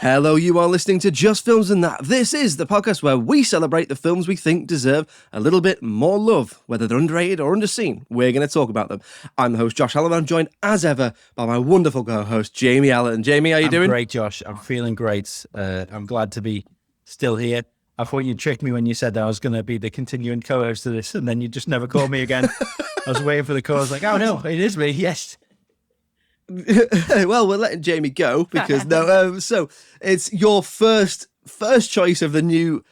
Hello, you are listening to Just Films and That. This is the podcast where we celebrate the films we think deserve a little bit more love, whether they're underrated or underseen. We're going to talk about them. I'm the host, Josh Allen. I'm joined, as ever, by my wonderful co-host, Jamie Allen. Jamie, how you doing? Great, Josh. I'm feeling great. I'm glad to be still here. I thought you tricked me when you said that I was going to be the continuing co-host of this, and then you just never called me again. I was waiting for the call. I was like, oh, no, it is me. Yes. Well, we're letting Jamie go because so it's your first choice of the new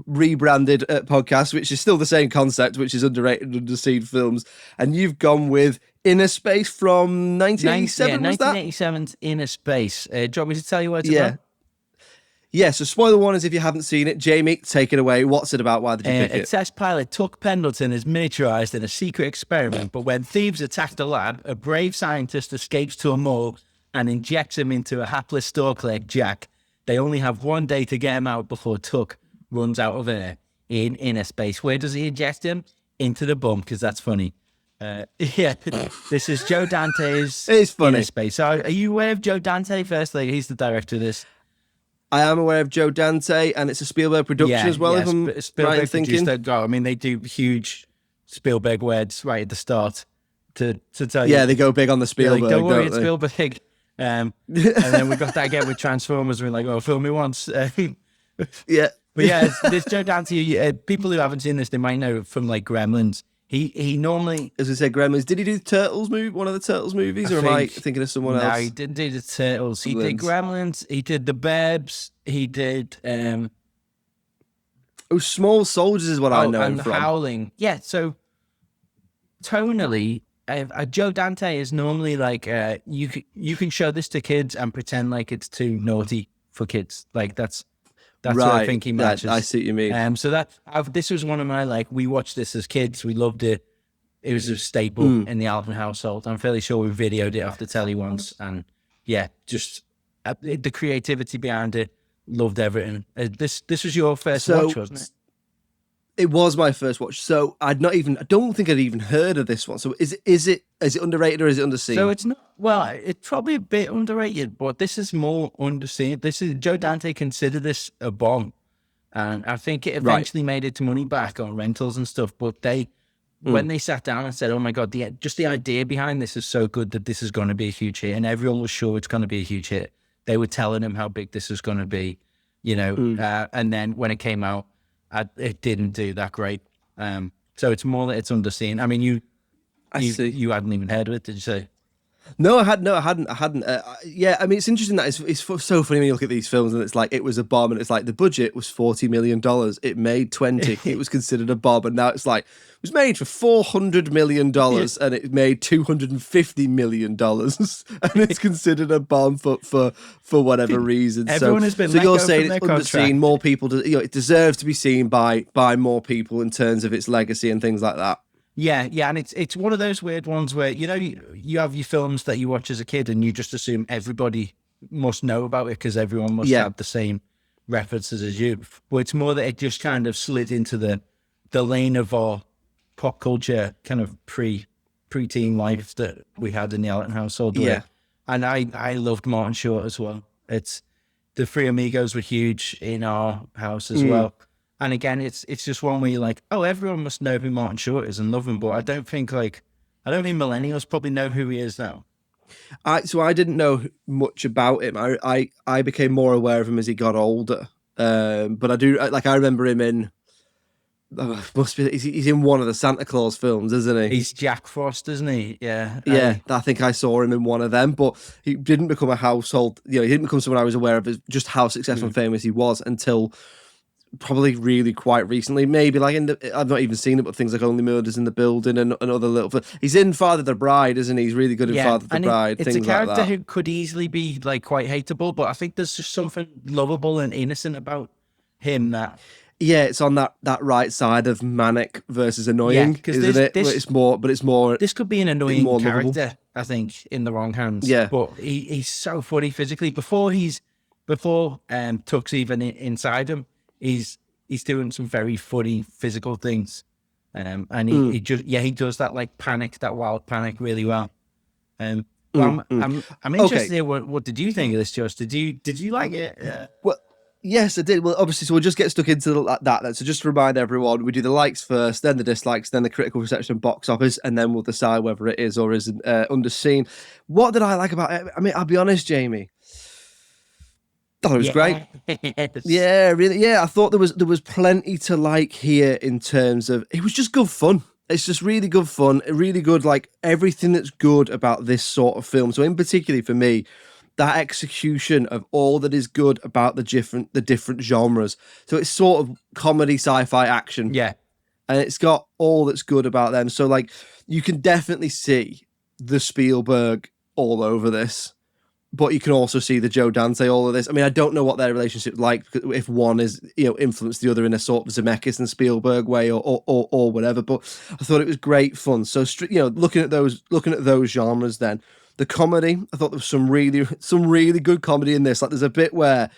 rebranded podcast, which is still the same concept, which is underrated, underseen films, and you've gone with Innerspace from 1987. Yeah, 1987's Innerspace. Do you want me to tell you what it's about? Yeah, so spoiler warnings if you haven't seen it. Jamie, take it away. What's it about? Why did you pick it? A test pilot, Tuck Pendleton, is miniaturized in a secret experiment, but when thieves attack the lab, a brave scientist escapes to a morgue and injects him into a hapless store clerk, Jack. They only have one day to get him out before Tuck runs out of air in Innerspace. Where does he inject him? Into the bum, because that's funny. This is Joe Dante's It's funny. Innerspace. So are you aware of Joe Dante, firstly? He's the director of this. I am aware of Joe Dante, and it's a Spielberg production as well, if I'm Spielberg right in thinking. They do huge Spielberg words right at the start to tell you. Yeah, they go big on the Spielberg, like, don't worry, it's they? Spielberg. And then we got that again with Transformers. We're like, oh, film me once. Yeah. But yeah, this Joe Dante, people who haven't seen this, they might know from like Gremlins. He normally... As we said, Gremlins. Did he do the Turtles movie, one of the Turtles movies, or am I thinking of someone else? No, he didn't do the Turtles. He did Gremlins. He did the Burbs. He did... Small Soldiers is what I know him and from. Howling. Yeah, so tonally, Joe Dante is normally like, you can show this to kids and pretend like it's too naughty for kids. Like that's right. What I think he matches. I see what you mean. So this was one of my, like, we watched this as kids. We loved it. It was a staple in the Allen household. I'm fairly sure we videoed it off the telly once. And yeah, just the creativity behind it. Loved everything. This was your first watch, wasn't it? It was my first watch. So I don't think I'd even heard of this one. So is it underrated or is it underseen? So it's not, well, it's probably a bit underrated, but this is more underseen. Joe Dante considered this a bomb. And I think it eventually made its money back on rentals and stuff. But when they sat down and said, oh my God, just the idea behind this is so good that this is going to be a huge hit. And everyone was sure it's going to be a huge hit. They were telling him how big this was going to be, and then when it came out, it didn't do that great. So it's more that it's underseen. I mean, you hadn't even heard of it, did you say? No, I hadn't. Yeah, I mean, it's interesting that it's so funny when you look at these films and it's like, it was a bomb and it's like the budget was $40 million. It made 20. It was considered a bomb. And now it's like, it was made for $400 million and it made $250 million. And it's considered a bomb for whatever reason. Everyone has been so let you're go saying from it's their underseen, contract. more people, it deserves to be seen by more people in terms of its legacy and things like that. Yeah, and it's one of those weird ones where, you have your films that you watch as a kid and you just assume everybody must know about it because everyone must have the same references as you. But it's more that it just kind of slid into the lane of our pop culture kind of pre-teen life that we had in the Allen household. Yeah. And I loved Martin Short as well. The Three Amigos were huge in our house as well. And again, it's just one where you're like, oh, everyone must know who Martin Short is and love him. But I don't think millennials probably know who he is now. So I didn't know much about him. I became more aware of him as he got older. But I remember him in, he's in one of the Santa Claus films, isn't he? He's Jack Frost, isn't he? Yeah. Yeah, I think I saw him in one of them, but he didn't become a household, he didn't become someone I was aware of as just how successful and famous he was until probably really quite recently, maybe like I've not even seen it, but things like Only Murders in the Building and other little. He's in Father the Bride, isn't he? He's really good in Father the Bride. It's a character who could easily be like quite hateable, but I think there's just something lovable and innocent about him that. Yeah, it's on that right side of manic versus annoying, isn't it? It's more. This could be an annoying character, lovable. I think, in the wrong hands. Yeah, but he's so funny physically. Before Tuck's even inside him. He's doing some very funny physical things, and he does that like panic, that wild panic really well. Well, I'm interested Okay. to hear what did you think of this, Josh? Did you like it? Yeah. Well, yes, I did. Well, obviously, so we'll just get stuck into that then. So just to remind everyone, we do the likes first, then the dislikes, then the critical reception and box office, and then we'll decide whether it is or isn't Underseen. What did I like about it? I mean, I'll be honest, Jamie. I thought it was great. Yes. Yeah, really. Yeah, I thought there was plenty to like here in terms of it was just good fun. It's just really good fun, really good, like everything that's good about this sort of film. So in particular for me, that execution of all that is good about the different genres. So it's sort of comedy, sci-fi, action, Yeah. and it's got all that's good about them. So like you can definitely see the Spielberg all over this, but you can also see the Joe Dante all of this. I mean, I don't know what their relationship's like, if one is, influenced the other in a sort of Zemeckis and Spielberg way or whatever. But I thought it was great fun. So, looking at those genres, then the comedy, I thought there was some really good comedy in this. Like, there's a bit where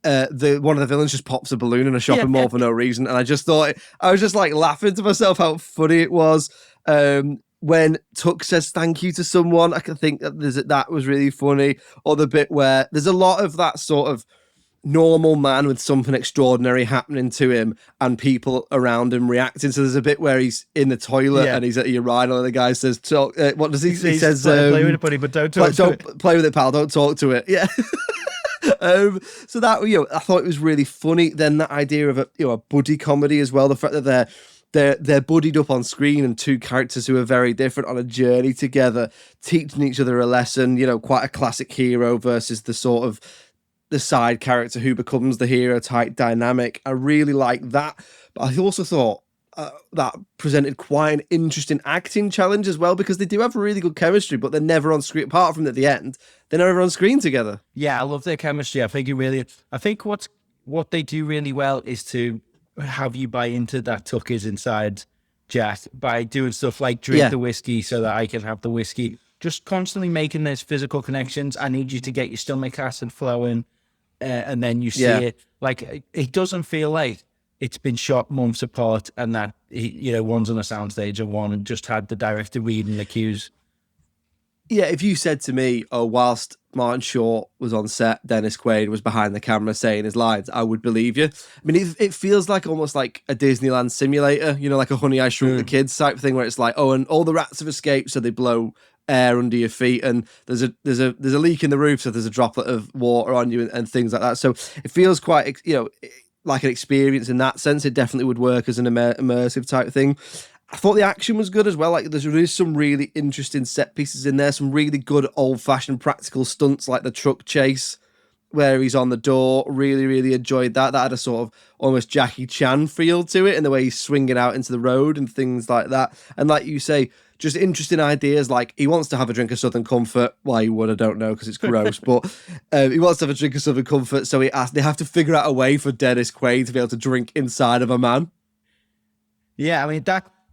one of the villains just pops a balloon in a shopping mall for no reason, and I just thought I was just like laughing to myself how funny it was. When Tuck says thank you to someone, I can think that was really funny. Or the bit where there's a lot of that sort of normal man with something extraordinary happening to him and people around him reacting. So there's a bit where he's in the toilet and he's at a urinal and the guy says, "Talk." What does he say? He says, "Play with it, buddy, but don't talk to it. Play with it, pal. Don't talk to it." Yeah. So that, I thought it was really funny. Then that idea of a buddy comedy as well. The fact that they're buddied up on screen and two characters who are very different on a journey together, teaching each other a lesson. Quite a classic hero versus the sort of the side character who becomes the hero type dynamic. I really like that. But I also thought that presented quite an interesting acting challenge as well, because they do have really good chemistry, but they're never on screen. Apart from at the end, they're never on screen together. Yeah, I love their chemistry. I think what they do really well is to have you buy into that Tuck is inside Jack by doing stuff like drink the whiskey so that I can have the whiskey. Just constantly making those physical connections. I need you to get your stomach acid flowing, and then you see it. Like, it doesn't feel like it's been shot months apart and that one's on a soundstage and one just had the director reading the cues. Yeah, if you said to me, whilst Martin Short was on set, Dennis Quaid was behind the camera saying his lines, I would believe you. I mean, it feels like almost like a Disneyland simulator, like a Honey, I Shrunk the Kids type thing, where it's like, and all the rats have escaped, so they blow air under your feet, and there's a leak in the roof, so there's a droplet of water on you and things like that. So it feels quite, like an experience in that sense. It definitely would work as an immersive type thing. I thought the action was good as well. Like, there's some really interesting set pieces in there, some really good old-fashioned practical stunts, like the truck chase where he's on the door. Really, really enjoyed that. That had a sort of almost Jackie Chan feel to it, in the way he's swinging out into the road and things like that. And like you say, just interesting ideas, like he wants to have a drink of Southern Comfort. Why he would, I don't know, because it's gross, but he wants to have a drink of Southern Comfort, so they have to figure out a way for Dennis Quaid to be able to drink inside of a man. Yeah, I mean,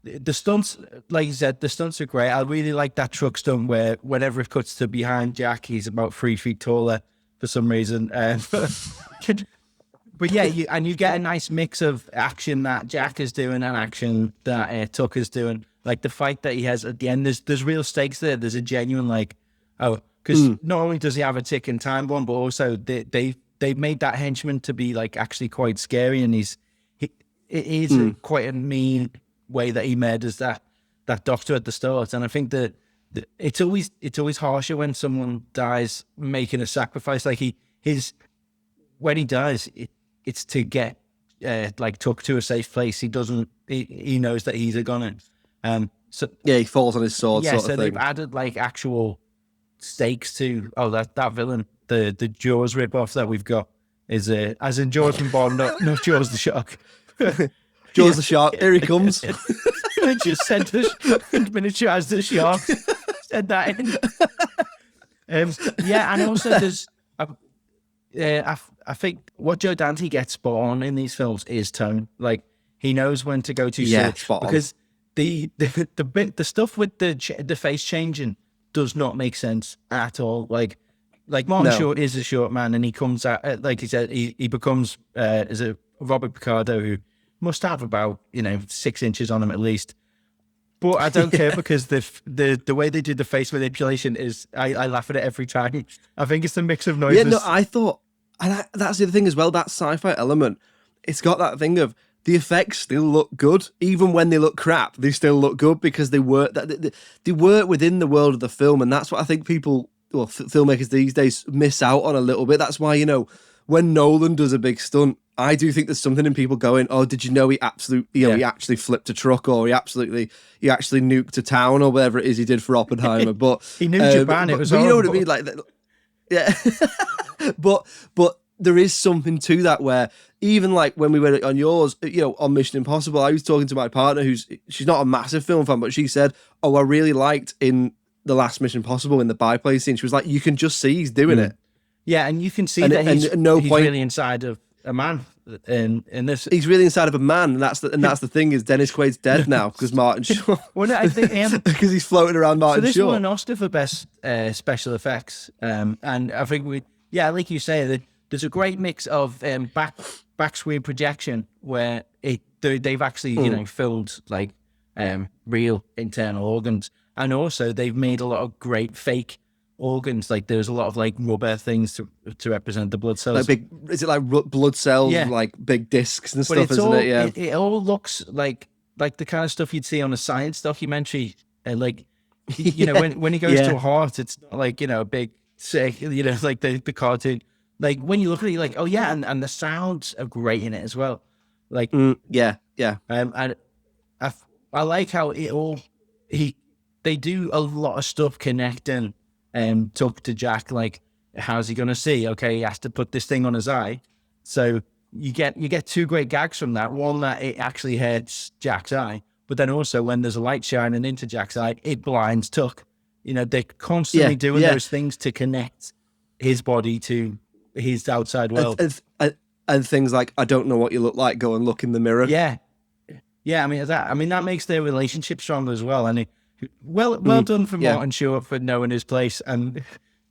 the stunts, like you said, the stunts are great. I really like that truck stunt where whenever it cuts to behind Jack, he's about 3 feet taller for some reason. But yeah, you get a nice mix of action that Jack is doing and action that Tuck is doing. Like the fight that he has at the end, there's real stakes there. There's a genuine because not only does he have a ticking time bomb, but also they made that henchman to be like actually quite scary, and it is quite a mean way that he murders that doctor at the start. And I think that it's always harsher when someone dies making a sacrifice. Like when he dies, it's to get Tuck to a safe place. He knows that he's a goner. So yeah, he falls on his sword. Yeah, sort so of they've thing. added like actual stakes to that villain. The Jaws ripoff that we've got is as in Jaws from Bond, not Jaws the Shark. Jaws the Shark, here he comes. Just sent miniaturized the shark. Said that in. And also there's I think what Joe Dante gets spot on in these films is tone. Like, he knows when to go too slow, spot on. Because the stuff with the face changing does not make sense at all. Like Martin Short is a short man, and he comes out, like he said, he becomes as a Robert Picardo, who must have about 6 inches on him at least. But I don't care because the way they do the face manipulation is, I laugh at it every time. I think it's the mix of noises. Yeah, no, I thought, that's the other thing as well, that sci-fi element, it's got that thing of the effects still look good. Even when they look crap, they still look good because they work within the world of the film. And that's what I think people, well, filmmakers these days miss out on a little bit. That's why, when Nolan does a big stunt, I do think there's something in people going, oh, did you know he actually flipped a truck, or he actually nuked a town, or whatever it is he did for Oppenheimer. But he knew Japan. It was but you know what I horrible. mean? Like, yeah. but there is something to that where even like when we were on yours, on Mission Impossible, I was talking to my partner she's not a massive film fan, but she said, oh, I really liked in the last Mission Impossible in the biplane scene. She was like, you can just see he's doing it. Yeah, and you can see that he's really inside of a man in this. He's really inside of a man, and that's the thing is Dennis Quaid's dead now because Martin Short. Well, no, I think because he's floating around Martin Short. So this won an Oscar for best special effects, and I think like you say, there's a great mix of back screen projection where they've actually filled like real internal organs, and also they've made a lot of great fake organs. Like there's a lot of like rubber things to represent the blood cells. Like is it like blood cells, like big discs and stuff, isn't it? Yeah. It all looks like the kind of stuff you'd see on a science documentary. When he goes to a heart, it's not like, a big sick, like the cartoon. Like when you look at it, you're like, oh yeah, and the sounds are great in it as well. Like yeah. And I like how they do a lot of stuff connecting Tuck to Jack. Like, how's he gonna see? Okay, he has to put this thing on his eye. So you get two great gags from that. One, that it actually hurts Jack's eye, but then also when there's a light shining into Jack's eye, it blinds Tuck. They're constantly doing those things to connect his body to his outside world. And things like, I don't know what you look like, go and look in the mirror. Yeah. I mean that makes their relationship stronger as well. And well done for Martin Short for knowing his place, and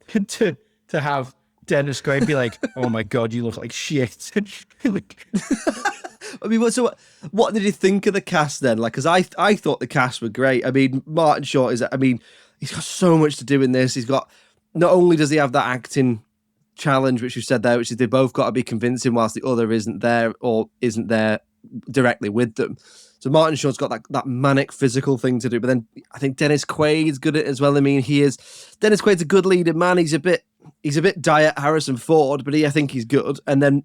to have Dennis Quaid be like, oh my God, you look like shit. I mean, so what did you think of the cast then? Like, because I thought the cast were great. I mean, Martin Short he's got so much to do in this. He's got, not only does he have that acting challenge, which you said there, which is they both got to be convincing whilst the other isn't there directly with them. So Martin Short's got that manic physical thing to do, but then I think Dennis Quaid's good at it as well. I mean, Dennis Quaid's a good leading man. He's a bit diet Harrison Ford, but I think he's good. And then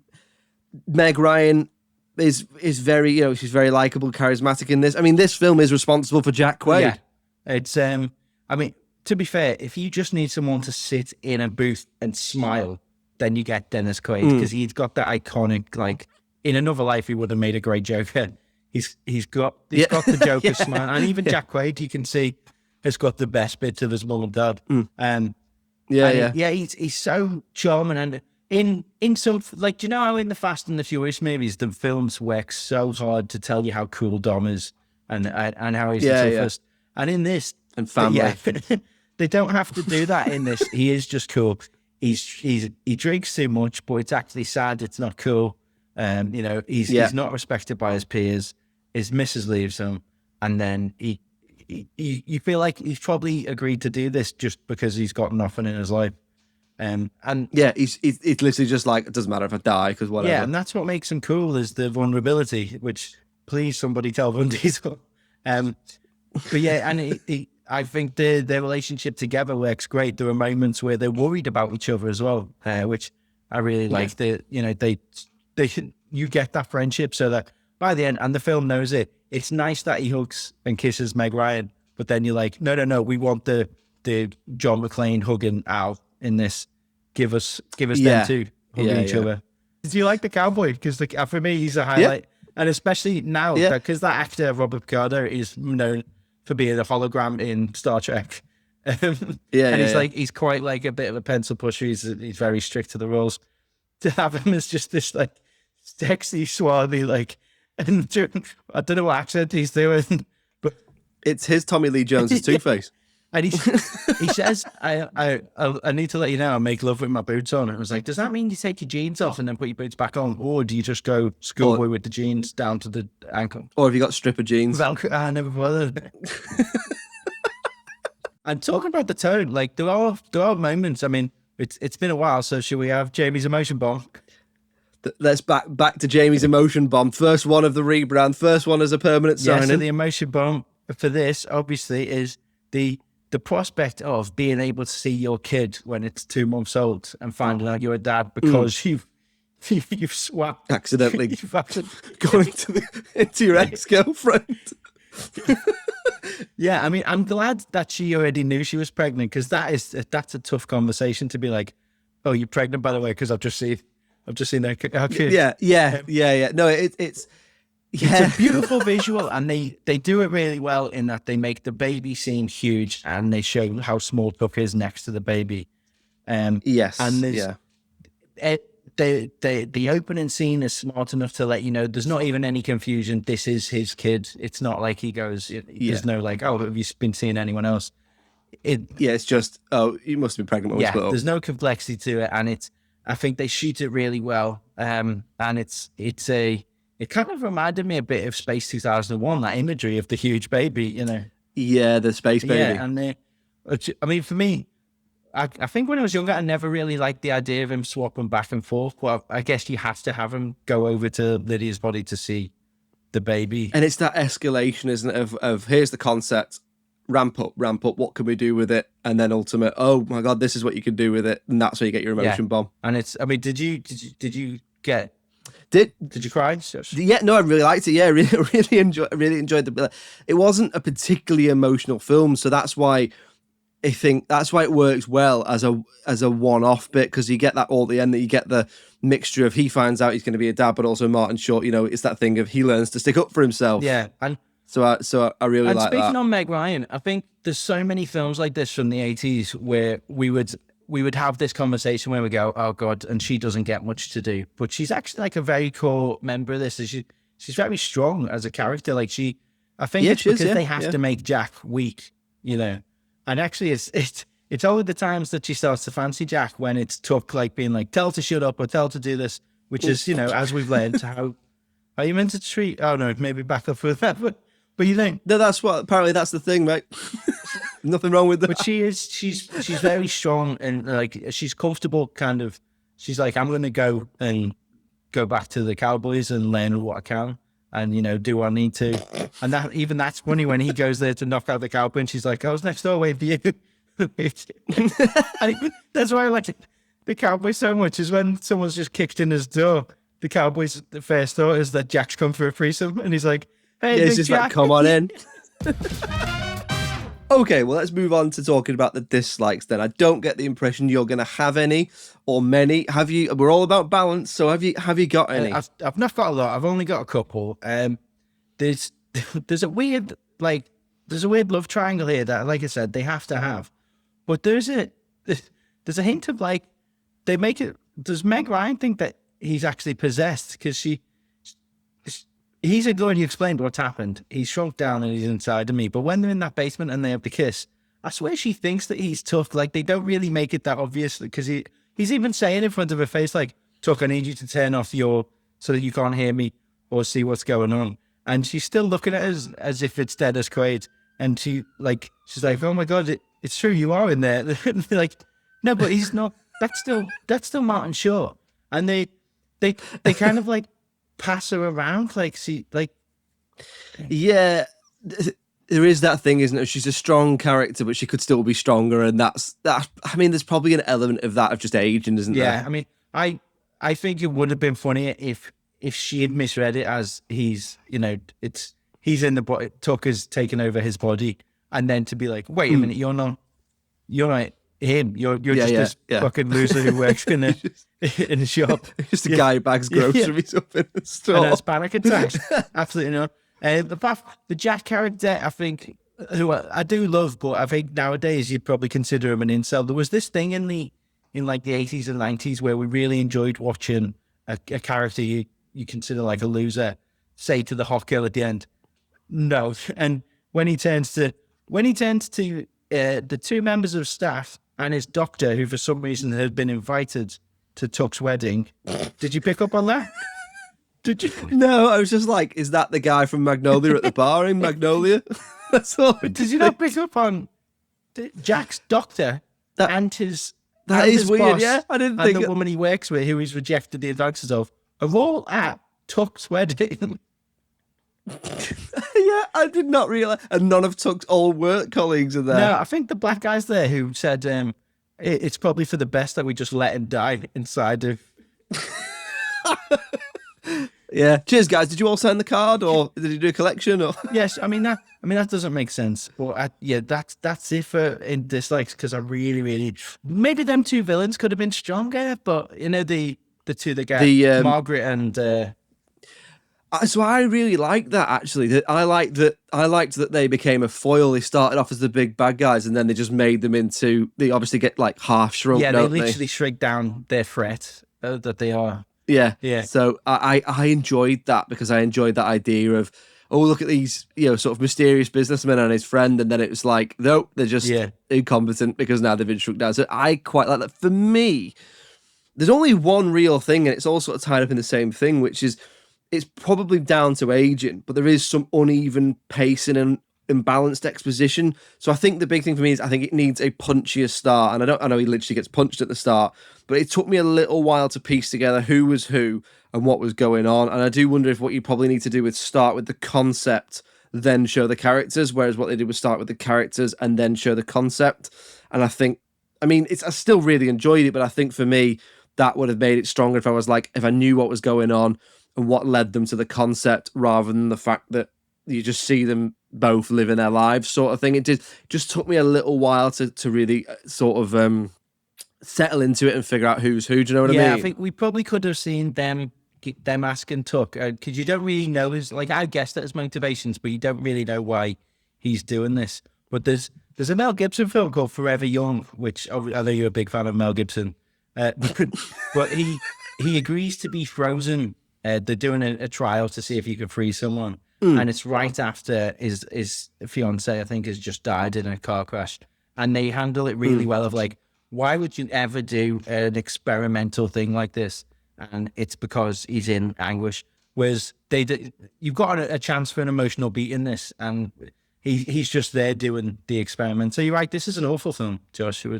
Meg Ryan is very, she's very likable, charismatic in this. I mean, this film is responsible for Jack Quaid. Yeah. It's I mean, to be fair, if you just need someone to sit in a booth and smile, then you get Dennis Quaid, because he's got that iconic, like, in another life he would have made a great Joker. He's got the Joker smile, and even Jack Quaid, you can see, has got the best bits of his mum and dad. He's so charming, and in some, like, do you know how in the Fast and the Furious movies the films work so hard to tell you how cool Dom is and how he's the toughest, and in this and family, they don't have to do that in this. He is just cool. He drinks too much, but it's actually sad. It's not cool. He's not respected by his peers. His missus leaves him, and then you feel like he's probably agreed to do this just because he's got nothing in his life. He's literally just like, it doesn't matter if I die, because whatever. Yeah, and that's what makes him cool, is the vulnerability. Which, please, somebody tell Vin Diesel. But yeah, and I think their relationship together works great. There are moments where they're worried about each other as well, which I really like. You get that friendship, so that by the end, and the film knows it, it's nice that he hugs and kisses Meg Ryan, but then you're like, no, we want the John McClane hugging Al in this. Give us them two hugging each other. Do you like the cowboy? Because for me, he's a highlight, and especially now because that actor Robert Picardo is known for being a hologram in Star Trek. He's quite like a bit of a pencil pusher. He's very strict to the rules. To have him as just this like sexy, swarthy, like, and I don't know what accent he's doing, but it's his Tommy Lee Jones' Two-Face. And he says, I need to let you know I make love with my boots on. And I was like, does that mean you take your jeans off and then put your boots back on? Or do you just go schoolboy with the jeans down to the ankle? Or have you got stripper jeans? Velcro, I never bothered. And talking about the tone, like there are moments. I mean, it's been a while, so should we have Jamie's emotion bomb? Let's back to Jamie's emotion bomb. First one of the rebrand, first one as a permanent signing. So the emotion bomb for this, obviously, is the prospect of being able to see your kid when it's 2 months old and finding out you're a dad because you've swapped accidentally going into your ex-girlfriend. Yeah, I mean, I'm glad that she already knew she was pregnant, because that's a tough conversation to be like, oh, you're pregnant, by the way, because I've just seen her kid. Yeah. No, it's a beautiful visual, and they do it really well in that they make the baby seem huge and they show how small Tuck is next to the baby. Yes, and the opening scene is smart enough to let you know there's not even any confusion. This is his kid. It's not like he goes, there's no like, oh, have you been seeing anyone else? It's just, oh, you must have been pregnant when we split up. There's no complexity to it, and I think they shoot it really well. And it kind of reminded me a bit of Space 2001, that imagery of the huge baby, you know. Yeah, the space baby. Yeah, and I mean, for me, I think when I was younger, I never really liked the idea of him swapping back and forth. But I guess you have to have him go over to Lydia's body to see the baby. And it's that escalation, isn't it, of here's the concept, ramp up, what can we do with it? And then ultimate, oh my God, this is what you can do with it. And that's where you get your emotion bomb. And it's, I mean, did you get... Did you cry? Yeah, no, I really liked it. Yeah, really enjoyed the. It wasn't a particularly emotional film, so that's why I think that's why it works well as a one-off bit, because you get that all at the end, that you get the mixture of he finds out he's going to be a dad, but also Martin Short. You know, it's that thing of he learns to stick up for himself. Yeah, and so I really like that. And speaking on Meg Ryan, I think there's so many films like this from the 80s where we would have this conversation where we go, oh God, and she doesn't get much to do. But she's actually like a very core member of this. She's very strong as a character. Like I think it's because they have to make Jack weak, you know. And actually it's all the times that she starts to fancy Jack when it's Tuck like being like, tell her to shut up or tell her to do this, which is, you know, as we've learned, how are you meant to treat, oh no, maybe back up with that, but you think. No, apparently that's the thing, right? Nothing wrong with that. But she's very strong, and like she's comfortable kind of. She's like, I'm going to go back to the Cowboys and learn what I can, and you know, do what I need to. And that's funny when he goes there to knock out the Cowboy, and she's like, I was next door waiting for you. And that's why I like the Cowboy so much, is when someone's just kicked in his door. The Cowboys, the first thought is that Jack's come for a threesome, and he's like, hey, it's just Jack. like, come on in. Okay, well, let's move on to talking about the dislikes then. I don't get the impression you're going to have any or many. Have you? We're all about balance, so have you got any? I've not got a lot. I've only got a couple. There's a weird love triangle here that, like I said, they have to have. But there's a hint of like, they make it. Does Meg Ryan think that he's actually possessed? Because he's ignoring you explained what's happened. He's shrunk down and he's inside of me. But when they're in that basement and they have the kiss, I swear she thinks that he's tough. Like, they don't really make it that obvious, because he's even saying in front of her face, like, Tuck, I need you to turn off so that you can't hear me or see what's going on. And she's still looking at us as if it's dead as Quaid. And she's like, oh my God, it's true, you are in there. Like, no, but he's not. That's still Martin Short. And they kind of like pass her around, yeah, there is that thing, isn't it? She's a strong character, but she could still be stronger, and that's I mean, there's probably an element of that, of just aging, isn't there? Yeah, I mean, I think it would have been funnier if she had misread it as he's, you know, he's in the body, Tucker's taken over his body, and then to be like, wait a minute, you're not him. You're just this fucking loser who works in a shop. Just a guy who bags groceries up in the store. And has panic attacks. Absolutely not. The Jack character, I think, who I do love, but I think nowadays you'd probably consider him an incel. There was this thing in like the 80s and 90s where we really enjoyed watching a character you consider like a loser say to the hot girl at the end, no. And when he turns to the two members of staff and his doctor, who for some reason had been invited to Tuck's wedding. Did you pick up on that? Did you? No, I was just like, is that the guy from Magnolia at the bar in Magnolia? That's all. Did you not pick up on Jack's doctor and his? That and is his weird. boss Yeah, I didn't and think the woman he works with, who he's rejected the advances of, are all at Tuck's wedding. Yeah, I did not realize. And none of Tuck's old work colleagues are there. No, I think the black guy's there who said it's probably for the best that we just let him die inside of. Yeah. Cheers, guys. Did you all sign the card, or did you do a collection? Or Yes, I mean that doesn't make sense. But that's it for in dislikes, because I really maybe them two villains could have been stronger, but you know the two that get Margaret and. So I really liked that, actually. I liked that they became a foil. They started off as the big bad guys, and then they just made them into. They obviously get like half shrunk. Yeah, they literally shrink down their threat that they are. Yeah, yeah. So I enjoyed that, because I enjoyed that idea of, oh, look at these, sort of mysterious businessmen and his friend, and then it was like, nope, they're just incompetent because now they've been shrunk down. So I quite like that. For me, there's only one real thing, and it's all sort of tied up in the same thing, which is. It's probably down to aging, but there is some uneven pacing and imbalanced exposition. So I think the big thing for me is I think it needs a punchier start. And I know he literally gets punched at the start, but it took me a little while to piece together who was who and what was going on. And I do wonder if what you probably need to do is start with the concept, then show the characters, whereas what they did was start with the characters and then show the concept. And I still really enjoyed it, but I think for me, that would have made it stronger if I knew what was going on and what led them to the concept, rather than the fact that you just see them both living their lives, sort of thing. It just took me a little while to really sort of settle into it and figure out who's who. Do you know what I mean? Yeah, I think we probably could have seen them asking Tuck, because you don't really know his, like, I guess that his motivations, but you don't really know why he's doing this. But there's a Mel Gibson film called Forever Young, which I know you're a big fan of Mel Gibson, but he agrees to be frozen. They're doing a trial to see if you can free someone. And it's right after his fiance, I think, has just died in a car crash. And they handle it really well of like, why would you ever do an experimental thing like this? And it's because he's in anguish. Whereas you've got a chance for an emotional beat in this, and he's just there doing the experiment. So you're right, this is an awful film, Josh. Yeah,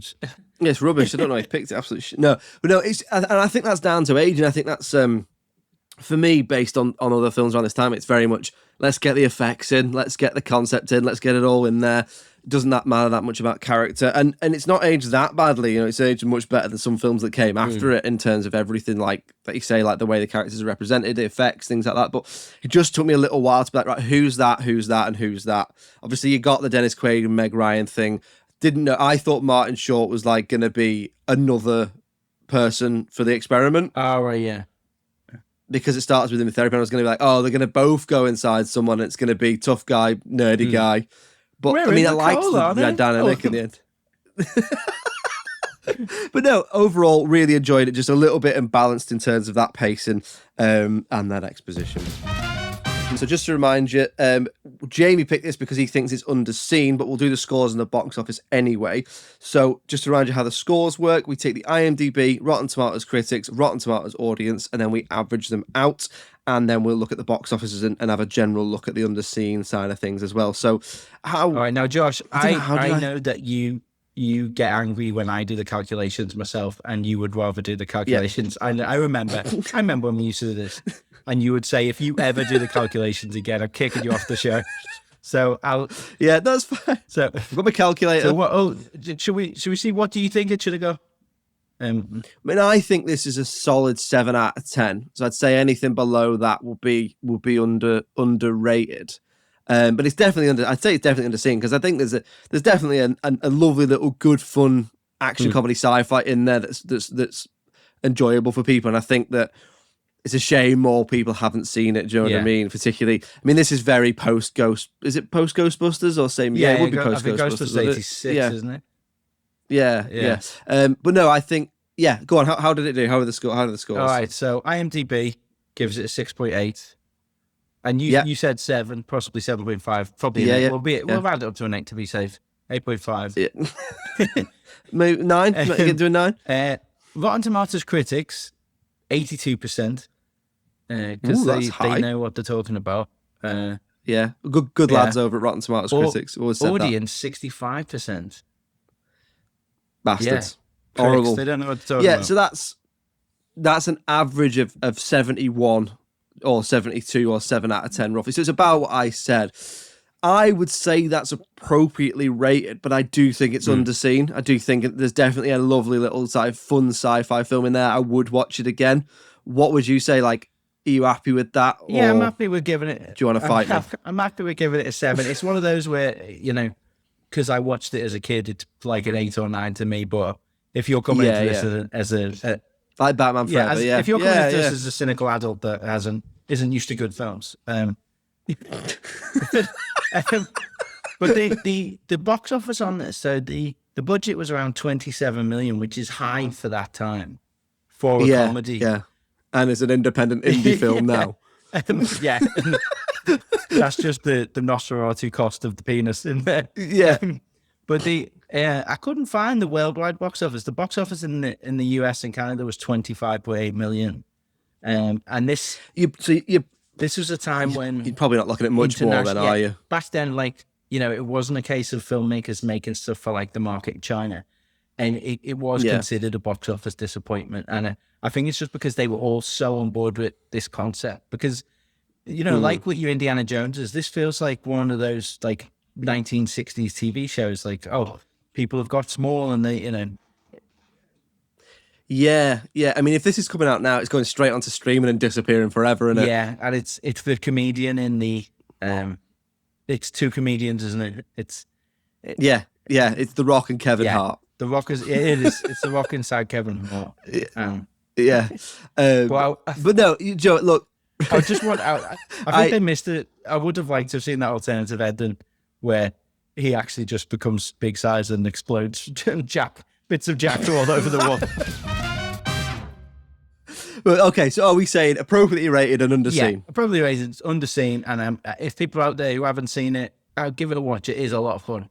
it's rubbish. I don't know. He picked it absolutely shit. No, but no, and I think that's down to age, and I think that's for me, based on other films around this time, it's very much, let's get the effects in, let's get the concept in, let's get it all in there. Doesn't that matter that much about character? And it's not aged that badly. It's aged much better than some films that came after it in terms of everything, like that you say, like the way the characters are represented, the effects, things like that. But it just took me a little while to be like, right, who's that, and who's that? Obviously, you got the Dennis Quaid and Meg Ryan thing. Didn't know. I thought Martin Short was like going to be another person for the experiment. Oh, right, yeah. Because it starts with him in therapy, and I was going to be like, oh, they're going to both go inside someone. And it's going to be tough guy, nerdy guy. But I liked the dynamic in the end. But no, overall, really enjoyed it. Just a little bit imbalanced in terms of that pacing and that exposition. So just to remind you, Jamie picked this because he thinks it's underseen, but we'll do the scores in the box office anyway. So just to remind you how the scores work, we take the IMDb, Rotten Tomatoes critics, Rotten Tomatoes audience, and then we average them out. And then we'll look at the box offices and have a general look at the underseen side of things as well. So all right, now, Josh, I know that you get angry when I do the calculations myself, and you would rather do the calculations. Yeah. I remember when we used to do this. And you would say, if you ever do the calculations again, I'm kicking you off the show. So yeah, that's fine. So I've got my calculator. So should we see, what do you think it should have gone? I think this is a solid 7 out of 10. So I'd say anything below that will be underrated. But it's definitely I'd say it's definitely underseen, because I think there's definitely a lovely little good fun action comedy sci-fi in there that's enjoyable for people. And I think that it's a shame more people haven't seen it. Do you know what I mean? Particularly, this is very post-Ghost. Is it post-Ghostbusters or same? Yeah, it would be post-Ghostbusters. 86, isn't it? Yeah. But no, I think, go on. How did it do? How are the scores? All right, so IMDb gives it a 6.8. And you said 7, possibly 7.5. Probably we'll round it up to an 8 to be safe. 8.5. Yeah. Maybe 9? You can do a 9? Rotten Tomatoes critics, 82%. Because they know what they're talking about. Yeah, good lads over at Rotten Tomatoes critics. Always said audience, 65%. Bastards. Yeah. Horrible. They don't know what they're talking about. Yeah, so that's an average of 71 or 72 or 7 out of 10 roughly. So it's about what I said. I would say that's appropriately rated, but I do think it's underseen. I do think there's definitely a lovely little fun sci-fi film in there. I would watch it again. What would you say? Like, are you happy with that? Yeah, I'm happy with giving it. Do you want to fight me? I'm happy with giving it a 7. It's one of those where, because I watched it as a kid, it's like an 8 or 9 to me. But if you're coming into this as a like Batman Forever, if you're coming into this as a cynical adult that isn't used to good films, but the box office on this, so the budget was around 27 million, which is high for that time for a comedy. Yeah. And it's an independent indie film now. Yeah. That's just the Nosferatu cost of the penis in there. Yeah. But I couldn't find the worldwide box office. The box office in the US and Canada was 25.8 million. And this was a time when you're probably not looking at much more then, are you? Back then, it wasn't a case of filmmakers making stuff for like the market in China. And it was considered a box office disappointment. And I think it's just because they were all so on board with this concept. Because, like with your Indiana Joneses, this feels like one of those like 1960s TV shows. Like, people have got small and they, Yeah. I mean, if this is coming out now, it's going straight onto streaming and disappearing forever, isn't it? Yeah, and it's the comedian in the, it's 2 comedians, isn't it? It's it's The Rock and Kevin Hart. The Rock is it's The Rock inside Kevin Hart. But no, Joe, look. I think they missed it. I would have liked to have seen that alternative ending where he actually just becomes big size and explodes bits of Jack all over the wall. Well, okay, so are we saying appropriately rated and underseen? Yeah, appropriately rated, underseen, and if people out there who haven't seen it, I'll give it a watch. It is a lot of fun.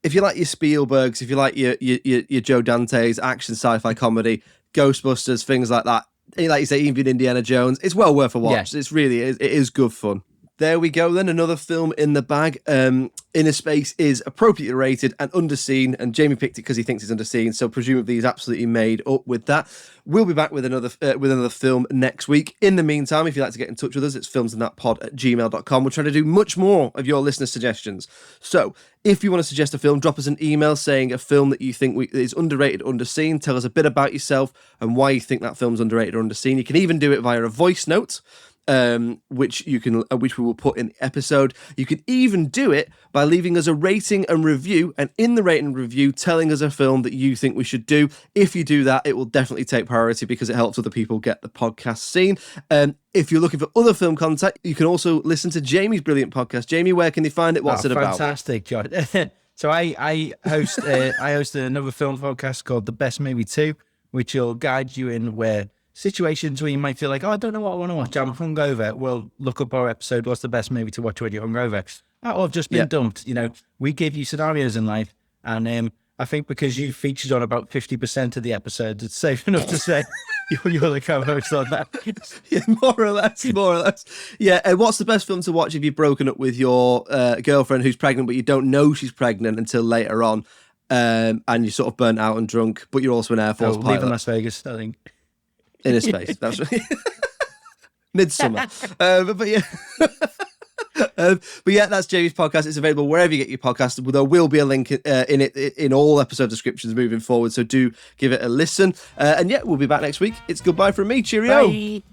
If you like your Spielbergs, if you like your Joe Dante's action sci-fi comedy, Ghostbusters, things like that, like you say, even Indiana Jones, it's well worth a watch. Yeah. It is good fun. There we go then, another film in the bag. Innerspace is appropriately rated and underseen, and Jamie picked it because he thinks it's underseen, so presumably he's absolutely made up with that. We'll be back with another film next week. In the meantime, if you'd like to get in touch with us, it's filmsandthatpod@gmail.com. We're trying to do much more of your listener suggestions. So if you want to suggest a film, drop us an email saying a film that you think is underrated, underseen. Tell us a bit about yourself and why you think that film's underrated or underseen. You can even do it via a voice note, which we will put in the episode. You can even do it by leaving us a rating and review, and in the rating and review telling us a film that you think we should do. If you do that, it will definitely take priority because it helps other people get the podcast seen. If you're looking for other film content, you can also listen to Jamie's brilliant podcast. Jamie, where can they find it? What's it about? Fantastic, John. So I host another film podcast called The Best Movie 2, which will guide you in where situations where you might feel like, I don't know what I want to watch, I'm hungover. Well, look up our episode, what's the best movie to watch when you're hungover? Or I've just been dumped. We give you scenarios in life, and I think because you featured on about 50% of the episodes, it's safe enough to say you're the co-host on that. Yeah, more or less. Yeah, and what's the best film to watch if you've broken up with your girlfriend who's pregnant, but you don't know she's pregnant until later on, and you're sort of burnt out and drunk, but you're also an Air Force pilot. Leaving Las Vegas, I think. Innerspace, that's right. Midsummer. But yeah, that's Jamie's podcast. It's available wherever you get your podcast. There will be a link in it in all episode descriptions moving forward, so do give it a listen. And yeah, we'll be back next week. It's goodbye from me. Cheerio. Bye.